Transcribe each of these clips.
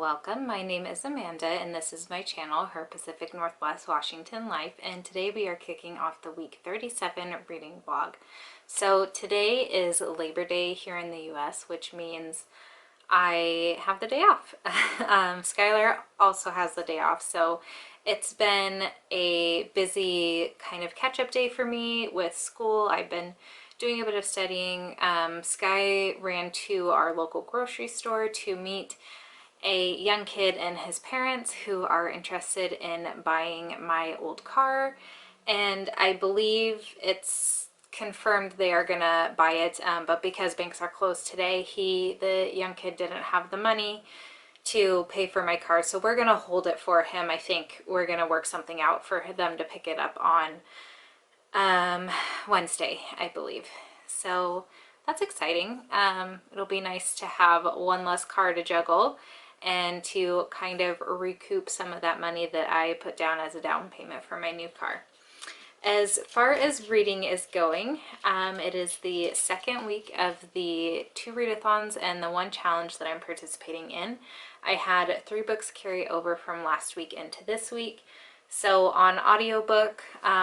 welcome. My name is Amanda and this is my channel, Her Pacific Northwest Washington Life, and today we are kicking off the week 37 reading vlog. So today is Labor Day here in the US, which means I have the day off. Skylar also has the day off, so it's been a busy kind of catch-up day for me with school. I've been doing a bit of studying. Sky ran to our local grocery store to meet a young kid and his parents who are interested in buying my old car, and I believe it's confirmed they are gonna buy it, but because banks are closed today, the young kid didn't have the money to pay for my car, so we're gonna hold it for him. I think we're gonna work something out for them to pick it up on Wednesday, I believe. So that's exciting. It'll be nice to have one less car to juggle and to kind of recoup some of that money that I put down as a down payment for my new car. As far as reading is going, it is the second week of the 2 readathons and the 1 challenge that I'm participating in. I had 3 books carry over from last week into this week. So on audiobook,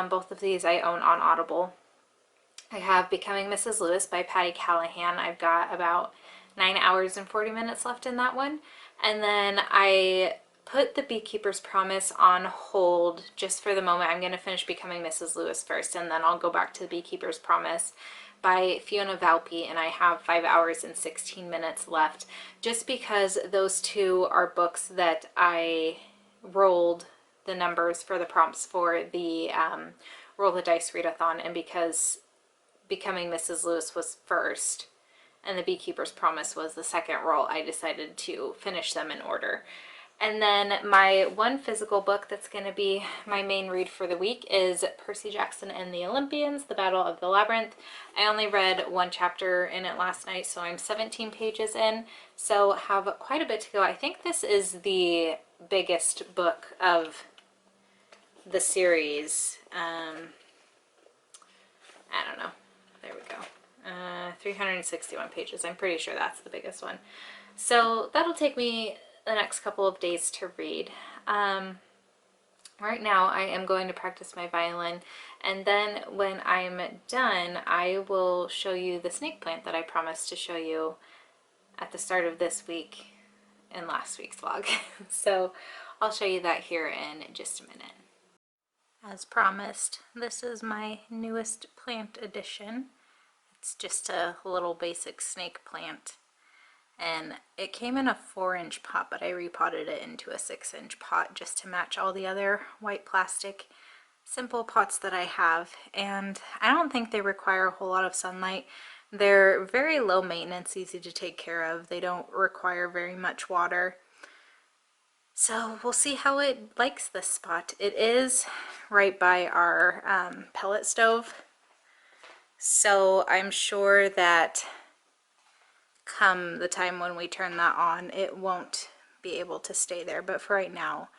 both of these I own on Audible. I have Becoming Mrs. Lewis by Patty Callahan. I've got about 9 hours and 40 minutes left in that one. And then I put The Beekeeper's Promise on hold just for the moment. I'm going to finish Becoming Mrs. Lewis first, and then I'll go back to The Beekeeper's Promise by Fiona Valpy, and I have 5 hours and 16 minutes left, just because those two are books that I rolled the numbers for the prompts for the Roll the Dice Readathon, and because Becoming Mrs. Lewis was first and The Beekeeper's Promise was the second roll, I decided to finish them in order. And then my one physical book that's going to be my main read for the week is Percy Jackson and the Olympians, The Battle of the Labyrinth. I only read 1 chapter in it last night, so I'm 17 pages in, so have quite a bit to go. I think this is the biggest book of the series. I don't know. There we go. 361 pages. I'm pretty sure that's the biggest one. So that'll take me the next couple of days to read. Right now I am going to practice my violin, and then when I'm done I will show you the snake plant that I promised to show you at the start of this week in last week's vlog. So I'll show you that here in just a minute. As promised, this is my newest plant addition. It's just a little basic snake plant, and it came in a 4-inch pot, but I repotted it into a 6-inch pot just to match all the other white plastic simple pots that I have. And I don't think they require a whole lot of sunlight. They're very low maintenance, easy to take care of. They don't require very much water. So we'll see how it likes this spot. It is right by our pellet stove, so I'm sure that come the time when we turn that on, it won't be able to stay there, but for right now,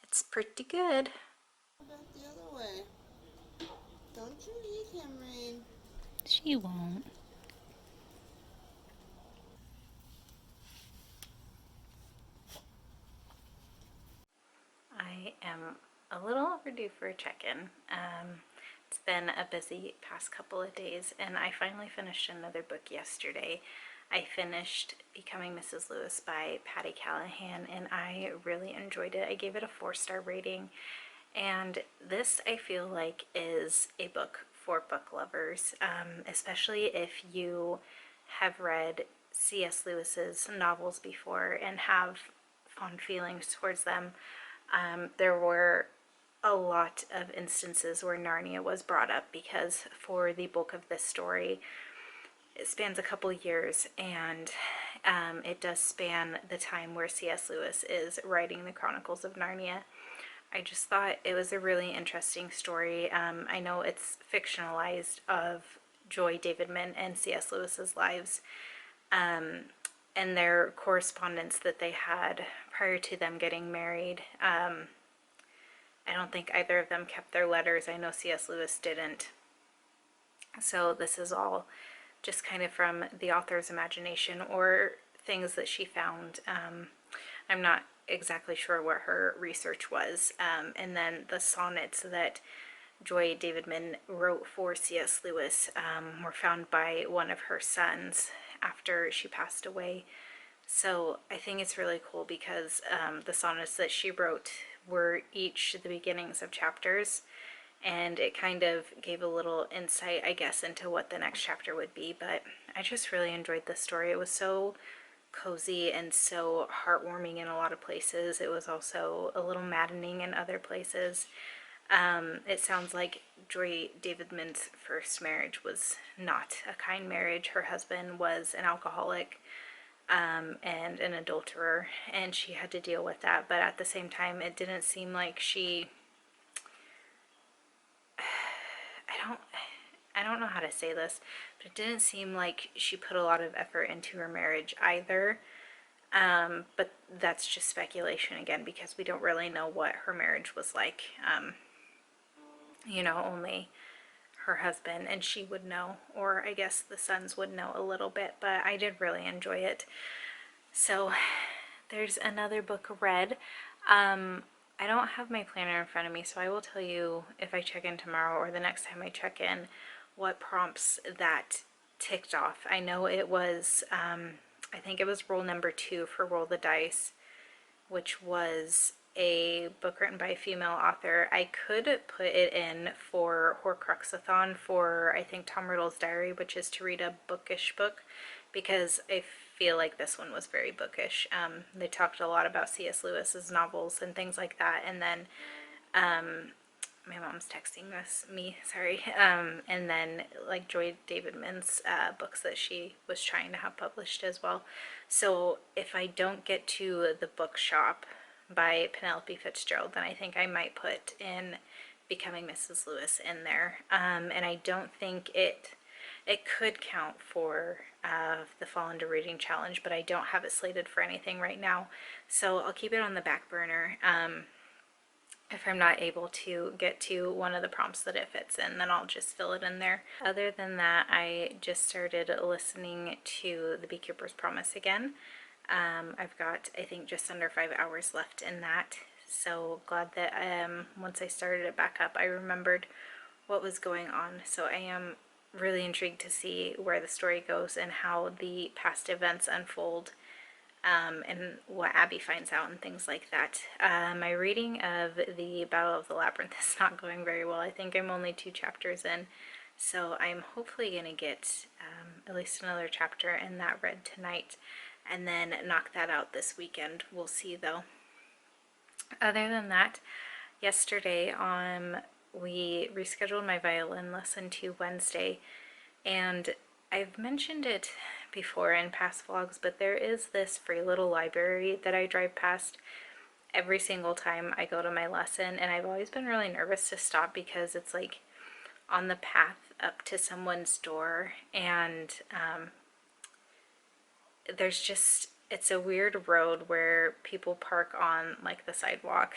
it's pretty good. About the other way. Don't you eat him, Rain. She won't. I am a little overdue for a check-in. It's been a busy past couple of days, and I finally finished another book yesterday. I finished Becoming Mrs. Lewis by Patty Callahan, and I really enjoyed it. I gave it a 4-star rating, and this I feel like is a book for book lovers, especially if you have read C.S. Lewis's novels before and have fond feelings towards them. There were a lot of instances where Narnia was brought up, because for the bulk of this story it spans a couple years, and it does span the time where C.S. Lewis is writing the Chronicles of Narnia. I just thought it was a really interesting story. I know it's fictionalized of Joy Davidman and C.S. Lewis's lives, and their correspondence that they had prior to them getting married. I don't think either of them kept their letters. I know C.S. Lewis didn't. So this is all just kind of from the author's imagination or things that she found. I'm not exactly sure what her research was. And then the sonnets that Joy Davidman wrote for C.S. Lewis were found by one of her sons after she passed away. So I think it's really cool because the sonnets that she wrote were each the beginnings of chapters, and it kind of gave a little insight, I guess, into what the next chapter would be. But I just really enjoyed this story. It was so cozy and so heartwarming in a lot of places. It was also a little maddening in other places. It sounds like Joy Davidman's first marriage was not a kind marriage. Her husband was an alcoholic and an adulterer, and she had to deal with that. But at the same time, it didn't seem like she. I don't know how to say this, but it didn't seem like she put a lot of effort into her marriage either. But that's just speculation again because we don't really know what her marriage was like. Only her husband and she would know, or I guess the sons would know a little bit, but I did really enjoy it. So there's another book read. I don't have my planner in front of me, so I will tell you if I check in tomorrow or the next time I check in what prompts that ticked off. I know it was, I think it was rule number 2 for Roll the Dice, which was a book written by a female author. I could put it in for Horcruxathon for, I think, Tom Riddle's Diary, which is to read a bookish book, because I feel like this one was very bookish. They talked a lot about C.S. Lewis's novels and things like that, and then my mom's texting me, sorry. And then like Joy Davidman's books that she was trying to have published as well. So if I don't get to The Bookshop by Penelope Fitzgerald, then I think I might put in Becoming Mrs. Lewis in there. And I don't think it could count for the Fall Into Reading Challenge, but I don't have it slated for anything right now. So I'll keep it on the back burner. If I'm not able to get to one of the prompts that it fits in, then I'll just fill it in there. Other than that, I just started listening to The Beekeeper's Promise again. I've got, I think, just under 5 hours left in that. So glad that once I started it back up, I remembered what was going on. So I am really intrigued to see where the story goes and how the past events unfold. And what Abby finds out and things like that. My reading of the Battle of the Labyrinth is not going very well. I think I'm only 2 chapters in, so I'm hopefully going to get at least another chapter in that read tonight, and then knock that out this weekend. We'll see though. Other than that, yesterday we rescheduled my violin lesson to Wednesday, and I've mentioned it before in past vlogs, but there is this free little library that I drive past every single time I go to my lesson, and I've always been really nervous to stop because it's like on the path up to someone's door, and it's a weird road where people park on like the sidewalk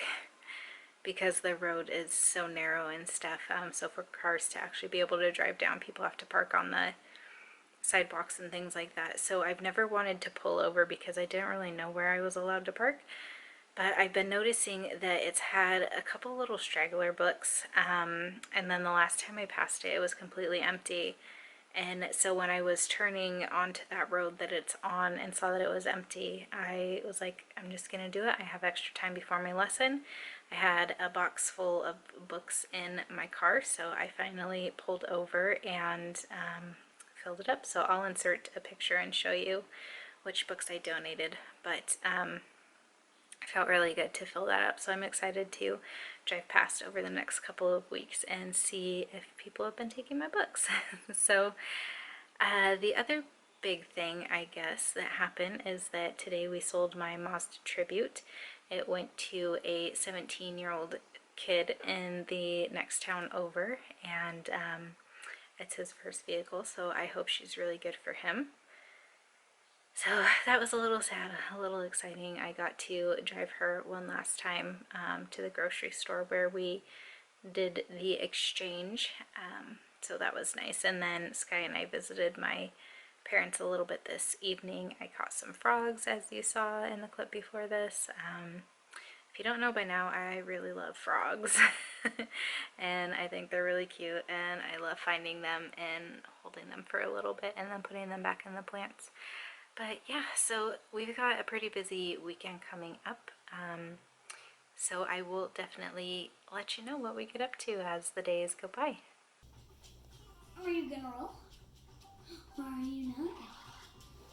because the road is so narrow and stuff. So for cars to actually be able to drive down, people have to park on the sidewalks and things like that. So I've never wanted to pull over because I didn't really know where I was allowed to park. But I've been noticing that it's had a couple little straggler books, and then the last time I passed it, it was completely empty. And so when I was turning onto that road that it's on and saw that it was empty, I was like, I'm just gonna do it. I have extra time before my lesson. I had a box full of books in my car, so I finally pulled over and filled it up. So I'll insert a picture and show you which books I donated, but it felt really good to fill that up. So I'm excited to drive past over the next couple of weeks and see if people have been taking my books. So the other big thing, I guess, that happened is that today we sold my Mazda Tribute. It went to a 17-year-old kid in the next town over, and it's his first vehicle, so I hope she's really good for him. So that was a little sad, a little exciting. I got to drive her one last time to the grocery store where we did the exchange, so that was nice. And then Sky and I visited my parents a little bit this evening. I caught some frogs, as you saw in the clip before this. If you don't know by now, I really love frogs. And I think they're really cute, and I love finding them and holding them for a little bit and then putting them back in the plants. But yeah, so we've got a pretty busy weekend coming up. So I will definitely let you know what we get up to as the days go by. Are you gonna roll? Or are you not?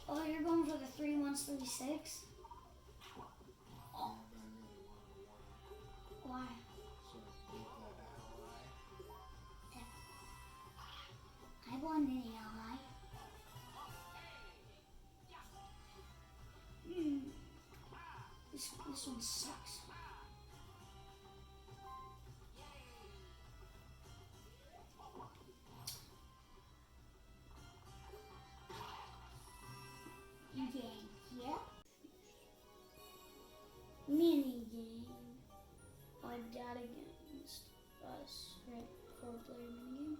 Oh, you're going for the 3 1s 3 6. Why? I want an ally. This one sucks. Game, yeah? Mini game. Like that against us, right? 4-player mini game.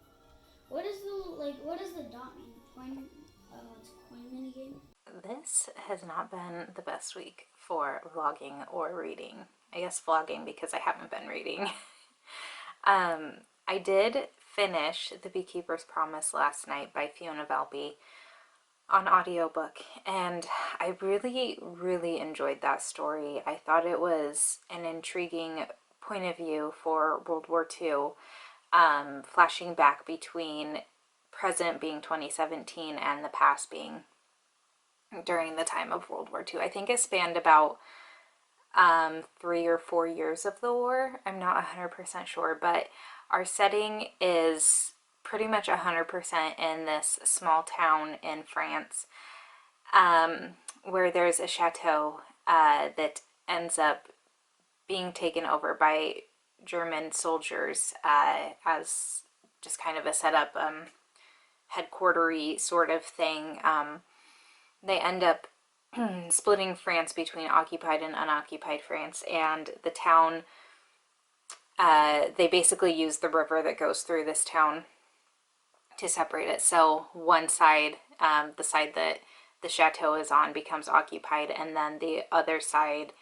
What does the dot mean? Coin, it's a coin mini game. This has not been the best week for vlogging or reading. I guess vlogging because I haven't been reading. I did finish The Beekeeper's Promise last night by Fiona Valby on audiobook, and I really enjoyed that story. I thought it was an intriguing point of view for World War II, flashing back between present being 2017 and the past being during the time of World War II. I think it spanned about 3 or 4 years of the war. I'm not 100% sure, but our setting is pretty much 100% in this small town in France, where there's a chateau that ends up being taken over by German soldiers as just kind of a setup, headquartery sort of thing. They end up splitting France between occupied and unoccupied France, and the town, they basically use the river that goes through this town to separate it. So one side, the side that the chateau is on, becomes occupied, and then the other side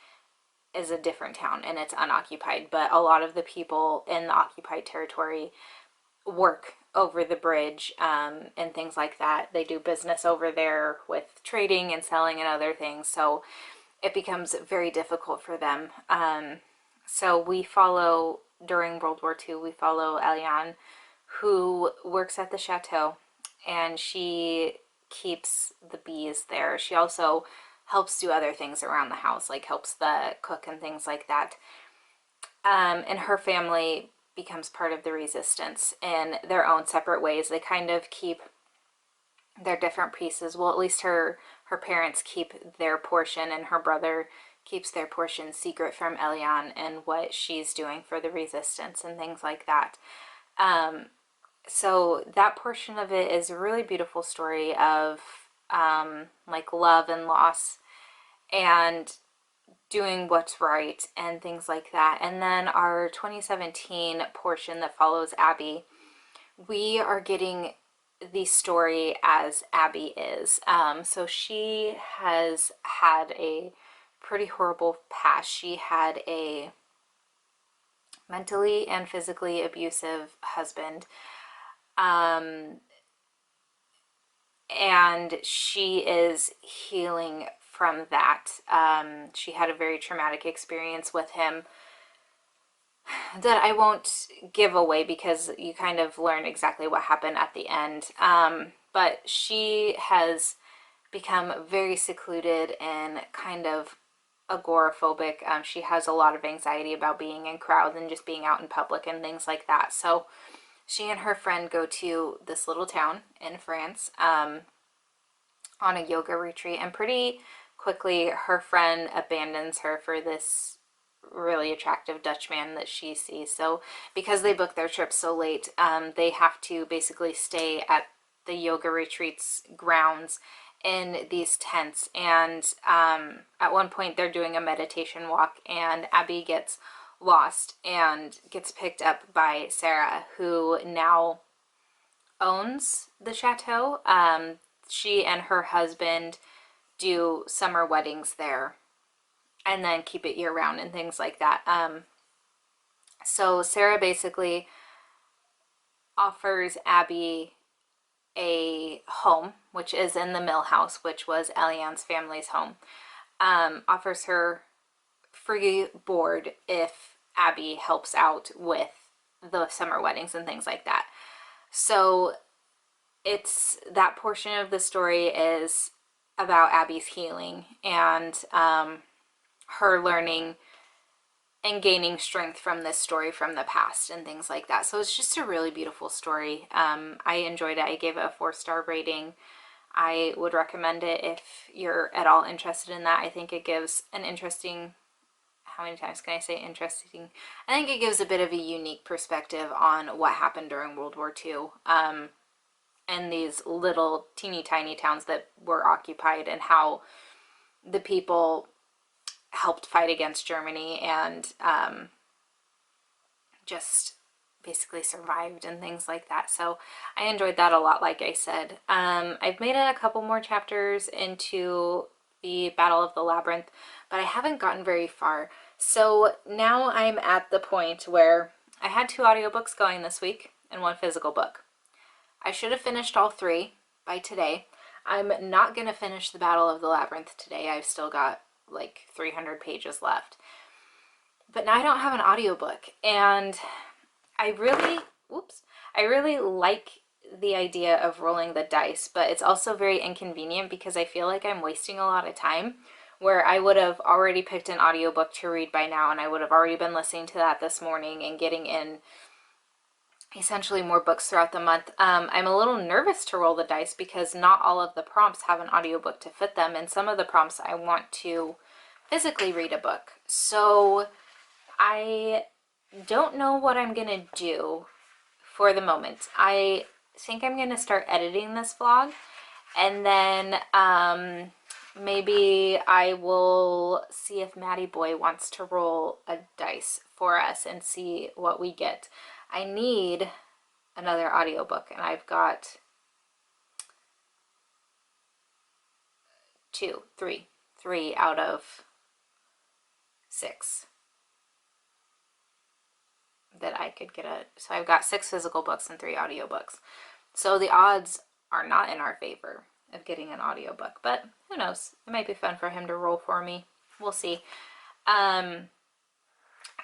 is a different town and it's unoccupied. But a lot of the people in the occupied territory work over the bridge, and things like that. They do business over there with trading and selling and other things, so it becomes very difficult for them. So we follow, during World War II, we follow Eliane, who works at the chateau, and she keeps the bees there. She also helps do other things around the house, like helps the cook and things like that. And her family becomes part of the resistance in their own separate ways. They kind of keep their different pieces. Well, at least her parents keep their portion, and her brother keeps their portion secret from Eliane and what she's doing for the resistance and things like that. So that portion of it is a really beautiful story of like love and loss and doing what's right and things like that. And then our 2017 portion that follows Abby, we are getting the story as Abby is. So she has had a pretty horrible past. She had a mentally and physically abusive husband. And she is healing from that. She had a very traumatic experience with him that I won't give away because you kind of learn exactly what happened at the end. But she has become very secluded and kind of agoraphobic. She has a lot of anxiety about being in crowds and just being out in public and things like that. So she and her friend go to this little town in France on a yoga retreat, and pretty quickly her friend abandons her for this really attractive Dutch man that she sees. So because they booked their trip so late, they have to basically stay at the yoga retreat's grounds in these tents. And at one point they're doing a meditation walk, and Abby gets lost and gets picked up by Sarah, who now owns the chateau. she and her husband do summer weddings there and then keep it year round and things like that. So Sarah basically offers Abby a home, which is in the Mill House, which was Eliane's family's home. Offers her free board if Abby helps out with the summer weddings and things like that. So it's that portion of the story is about Abby's healing and her learning and gaining strength from this story from the past and things like that. So it's just a really beautiful story. I enjoyed it. I gave it a 4-star rating. I would recommend it if you're at all interested in that. I think it gives an interesting, how many times can I say interesting? I think it gives a bit of a unique perspective on what happened during World War II and these little teeny tiny towns that were occupied and how the people helped fight against Germany and just basically survived and things like that. So I enjoyed that a lot, like I said. I've made a couple more chapters into the Battle of the Labyrinth, but I haven't gotten very far. So now I'm at the point where I had 2 audiobooks going this week and 1 physical book. I should have finished all 3 by today. I'm not going to finish the Battle of the Labyrinth today. I've still got like 300 pages left. But now I don't have an audiobook, and I really like the idea of rolling the dice, but it's also very inconvenient because I feel like I'm wasting a lot of time where I would have already picked an audiobook to read by now, and I would have already been listening to that this morning and getting in essentially more books throughout the month. I'm a little nervous to roll the dice because not all of the prompts have an audiobook to fit them, and some of the prompts I want to physically read a book. So I don't know what I'm gonna do for the moment. I think I'm gonna start editing this vlog, and then maybe I will see if Maddie Boy wants to roll a dice for us and see what we get. I need another audiobook, and I've got 3 out of 6 that I could get so I've got 6 physical books and 3 audiobooks. So the odds are not in our favor of getting an audiobook, but who knows? It might be fun for him to roll for me. We'll see.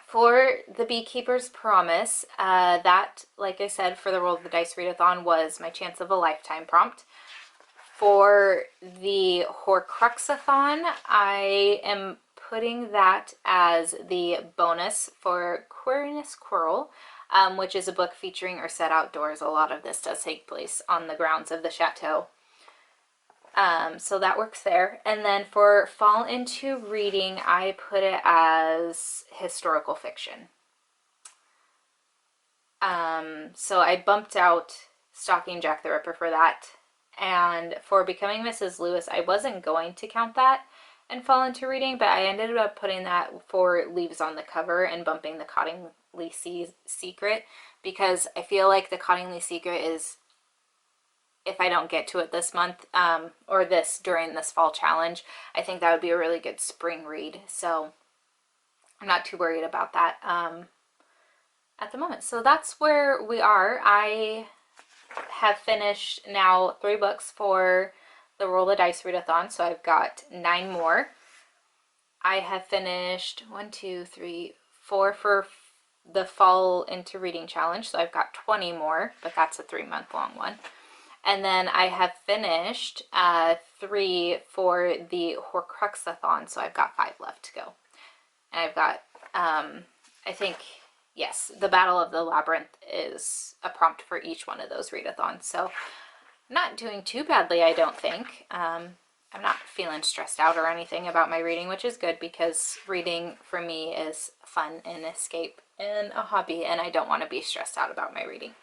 For the Beekeeper's Promise, that, like I said, for the Roll of the Dice Readathon was my Chance of a Lifetime prompt. For the Horcruxathon, I am putting that as the bonus for Quirinius Quirrell, which is a book featuring Urset outdoors. A lot of this does take place on the grounds of the chateau. So that works there. And then for Fall into Reading, I put it as historical fiction. So I bumped out Stalking Jack the Ripper for that. And for Becoming Mrs. Lewis, I wasn't going to count that and Fall into Reading, but I ended up putting that for Leaves on the Cover and bumping the Cottingley Secret, because I feel like the Cottingley Secret is, if I don't get to it this month, or during this fall challenge, I think that would be a really good spring read. So I'm not too worried about that at the moment. So that's where we are. I have finished now 3 books for the Roll the Dice Readathon, so I've got 9 more. I have finished 1, 2, 3, 4 for the Fall into Reading challenge, so I've got 20 more, but that's a 3-month long one. And then I have finished 3 for the Horcruxathon, so I've got 5 left to go. And I've got, I think, yes, the Battle of the Labyrinth is a prompt for each one of those readathons. So I'm not doing too badly, I don't think. I'm not feeling stressed out or anything about my reading, which is good because reading for me is fun and escape and a hobby, and I don't want to be stressed out about my reading.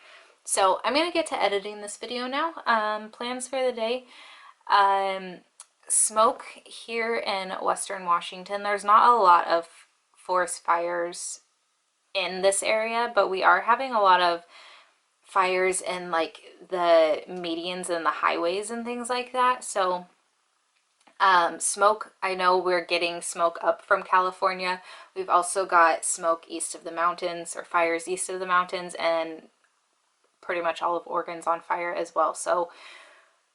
So I'm going to get to editing this video now. Plans for the day. Smoke here in Western Washington. There's not a lot of forest fires in this area, but we are having a lot of fires in like the medians and the highways and things like that. So smoke, I know we're getting smoke up from California. We've also got smoke east of the mountains, or fires east of the mountains, and pretty much all of Oregon's on fire as well. So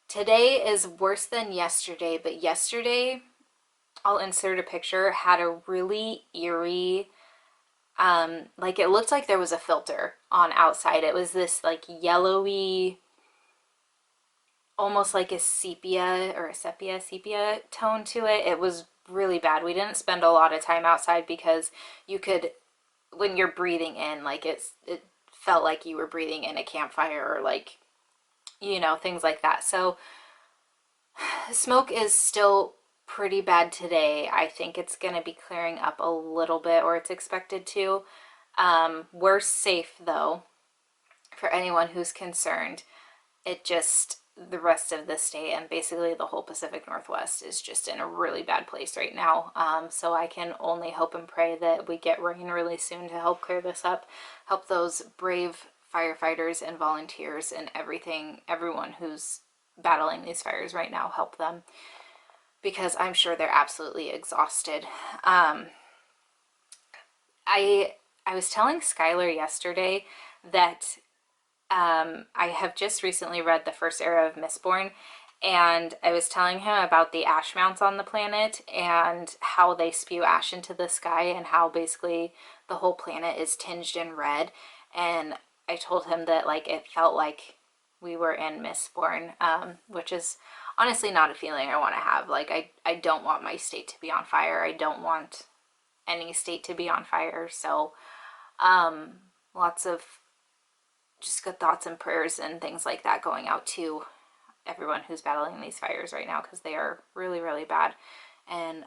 today is worse than yesterday, but yesterday, I'll insert a picture, had a really eerie, like it looked like there was a filter on outside. It was this like yellowy, almost like a sepia or a sepia tone to it. It was really bad. We didn't spend a lot of time outside because you could, when you're breathing in, like it felt like you were breathing in a campfire, or like, you know, things like that. So smoke is still pretty bad today. I think it's going to be clearing up a little bit, or it's expected to. We're safe though, for anyone who's concerned. It just, the rest of the state and basically the whole Pacific Northwest is just in a really bad place right now. So I can only hope and pray that we get rain really soon to help clear this up, help those brave firefighters and volunteers and everyone who's battling these fires right now, help them, because I'm sure they're absolutely exhausted. I was telling Skylar yesterday that I have just recently read The First Era of Mistborn, and I was telling him about the ash mounts on the planet and how they spew ash into the sky, and how basically the whole planet is tinged in red. And I told him that like it felt like we were in Mistborn, which is honestly not a feeling I want to have. Like I don't want my state to be on fire. I don't want any state to be on fire. So lots of just good thoughts and prayers and things like that going out to everyone who's battling these fires right now, because they are really, really bad. And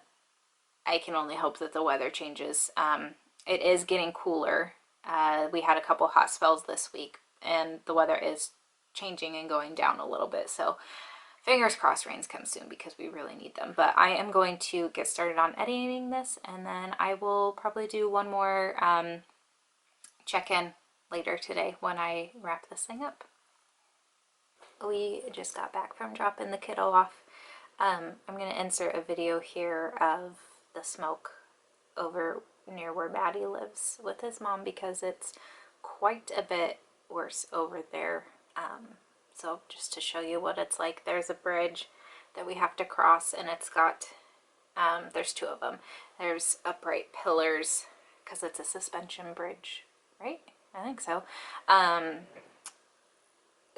I can only hope that the weather changes. It is getting cooler. We had a couple hot spells this week, and the weather is changing and going down a little bit. So fingers crossed rains come soon, because we really need them. But I am going to get started on editing this, and then I will probably do one more check-in later today when I wrap this thing up. We just got back from dropping the kiddo off. I'm going to insert a video here of the smoke over near where Maddie lives with his mom, because it's quite a bit worse over there. So just to show you what it's like, there's a bridge that we have to cross, and it's got, there's two of them. There's upright pillars, because it's a suspension bridge, right? I think so.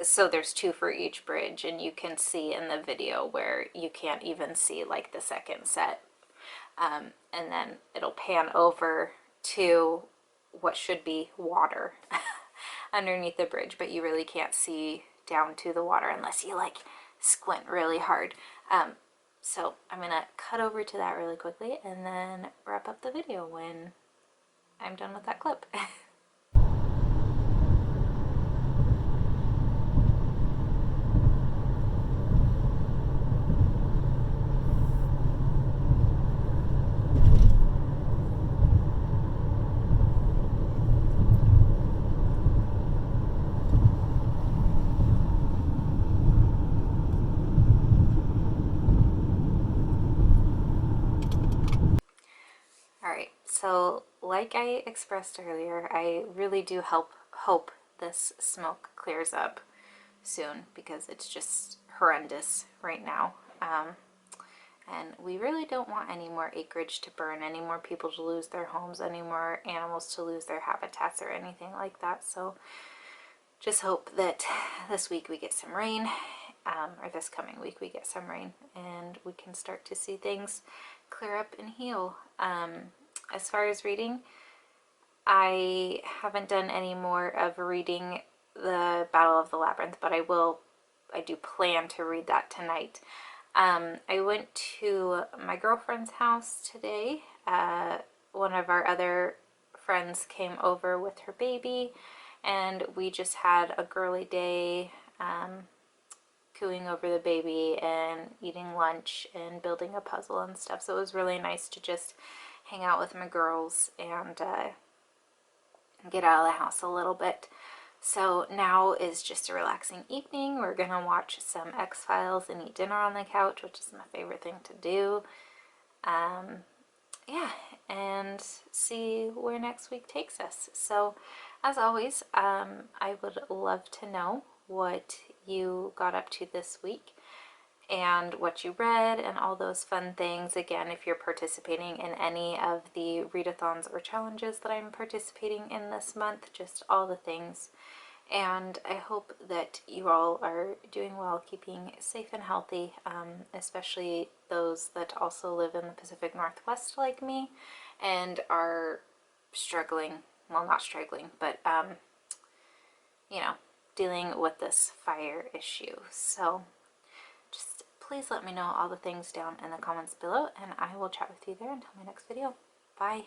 So there's two for each bridge, and you can see in the video where you can't even see like the second set. And then it'll pan over to what should be water underneath the bridge, but you really can't see down to the water unless you like squint really hard. So I'm gonna cut over to that really quickly and then wrap up the video when I'm done with that clip. Alright, so like I expressed earlier, I really do hope this smoke clears up soon, because it's just horrendous right now. And we really don't want any more acreage to burn, any more people to lose their homes, any more animals to lose their habitats or anything like that. So just hope that this week we get some rain, or this coming week we get some rain, and we can start to see things clear up and heal. As far as reading, I haven't done any more of reading the Battle of the Labyrinth, but I do plan to read that tonight. I went to my girlfriend's house today. One of our other friends came over with her baby, and we just had a girly day, cooing over the baby and eating lunch and building a puzzle and stuff. So it was really nice to just hang out with my girls and get out of the house a little bit. So now is just a relaxing evening. We're gonna watch some X-Files and eat dinner on the couch, which is my favorite thing to do. Yeah, and see where next week takes us. So as always, I would love to know what you got up to this week and what you read and all those fun things. Again, if you're participating in any of the readathons or challenges that I'm participating in this month, just all the things. And I hope that you all are doing well, keeping safe and healthy, especially those that also live in the Pacific Northwest like me and are struggling, well, not struggling, but, you know, dealing with this fire issue. So just please let me know all the things down in the comments below, and I will chat with you there until my next video. Bye.